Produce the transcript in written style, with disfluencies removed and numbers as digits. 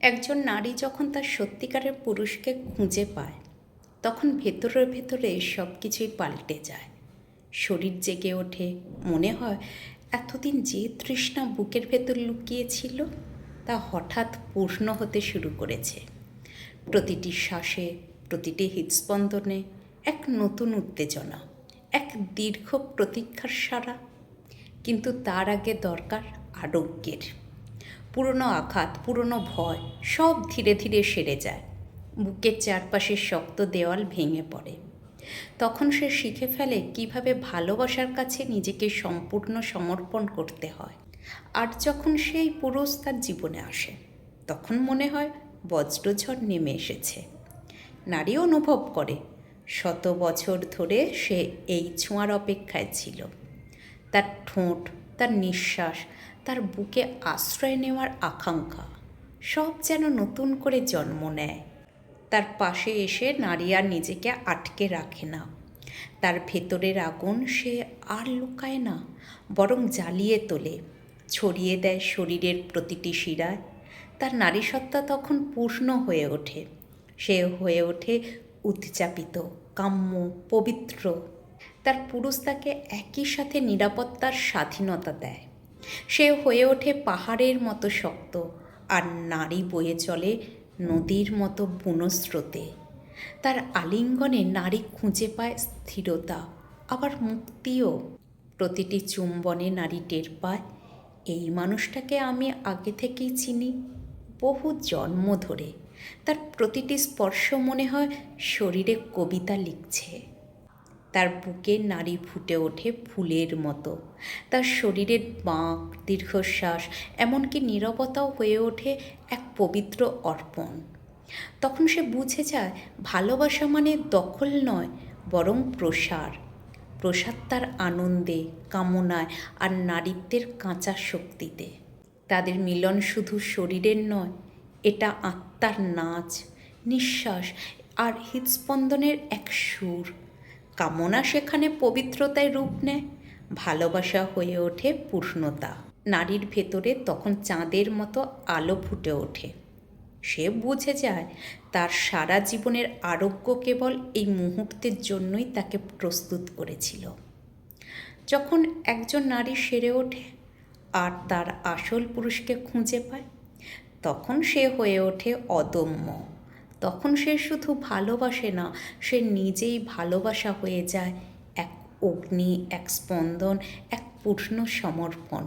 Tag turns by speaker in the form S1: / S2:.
S1: একজন নারী যখন তার সত্যিকারের পুরুষকে খুঁজে পায় তখন ভেতরে ভেতরে সব কিছুই পাল্টে যায়। শরীর জেগে ওঠে, মনে হয় এতদিন যে তৃষ্ণা বুকের ভেতর লুকিয়েছিল তা হঠাৎ পূর্ণ হতে শুরু করেছে। প্রতিটি শ্বাসে, প্রতিটি হৃদস্পন্দনে এক নতুন উত্তেজনা, এক দীর্ঘ প্রতীক্ষার সারা। কিন্তু তার আগে দরকার আরোগ্যের। পুরনো আঘাত, পুরনো ভয় সব ধীরে ধীরে সেরে যায়। বুকের চারপাশের শক্ত দেওয়াল ভেঙে পড়ে। তখন সে শিখে ফেলে কিভাবে ভালোবাসার কাছে নিজেকে সম্পূর্ণ সমর্পণ করতে হয়। আর যখন সেই পুরুষ তার জীবনে আসে তখন মনে হয় বজ্রঝড় নেমে এসেছে। নারী অনুভব করে শত বছর ধরে সে এই ছোঁয়ার অপেক্ষায় ছিল। তার ঠোঁট, তার নিঃশ্বাস, তার বুকে আশ্রয় নেওয়ার আকাঙ্ক্ষা সব যেন নতুন করে জন্ম নেয়। তার পাশে এসে নারী আর নিজেকে আটকে রাখে না। তার ভেতরের আগুন সে আর লুকায় না, বরং জ্বালিয়ে তোলে, ছড়িয়ে দেয় শরীরের প্রতিটি শিরায়। তার নারীসত্তা তখন পূর্ণ হয়ে ওঠে। সে হয়ে ওঠে উদযাপিত, কাম্য, পবিত্র। তার পুরুষ তাকে একই সাথে নিরাপত্তার স্বাধীনতা দেয়। সে হয়ে ওঠে পাহাড়ের মতো শক্ত, আর নারী বয়ে চলে নদীর মতো বুনো স্রোতে। তার আলিঙ্গনে নারী খুঁজে পায় স্থিরতা, আবার মুক্তিও। প্রতিটি চুম্বনে নারী টের পায়, এই মানুষটাকে আমি আগে থেকেই চিনি, বহু জন্ম ধরে। তার প্রতিটি স্পর্শ মনে হয় শরীরে কবিতা লিখছে। তার বুকে নারী ফুটে ওঠে ফুলের মতো। তার শরীরের বাঁক, দীর্ঘশ্বাস, এমনকি নীরবতাও হয়ে ওঠে এক পবিত্র অর্পণ। তখন সে বুঝে যায় ভালোবাসা মানে দখল নয়, বরং প্রসার। প্রসার তার আনন্দে, কামনায় আর নারীত্বের কাঁচা শক্তিতে। তাদের মিলন শুধু শরীরের নয়, এটা আত্মার নাচ, নিঃশ্বাস আর হৃদস্পন্দনের এক সুর। কামনা সেখানে পবিত্রতায় রূপ নেয়, ভালোবাসা হয়ে ওঠে পূর্ণতা। নারীর ভেতরে তখন চাঁদের মতো আলো ফুটে ওঠে। সে বুঝে যায় তার সারা জীবনের আরোগ্য কেবল এই মুহূর্তের জন্যই তাকে প্রস্তুত করেছিল। যখন একজন নারী সেরে ওঠে আর তার আসল পুরুষকে খুঁজে পায়, তখন সে হয়ে ওঠে অদম্য। তখন সে শুধু ভালোবাসে না, সে নিজেই ভালোবাসা হয়ে যায়, এক অগ্নি, এক স্পন্দন, এক পূর্ণ সমর্পণ।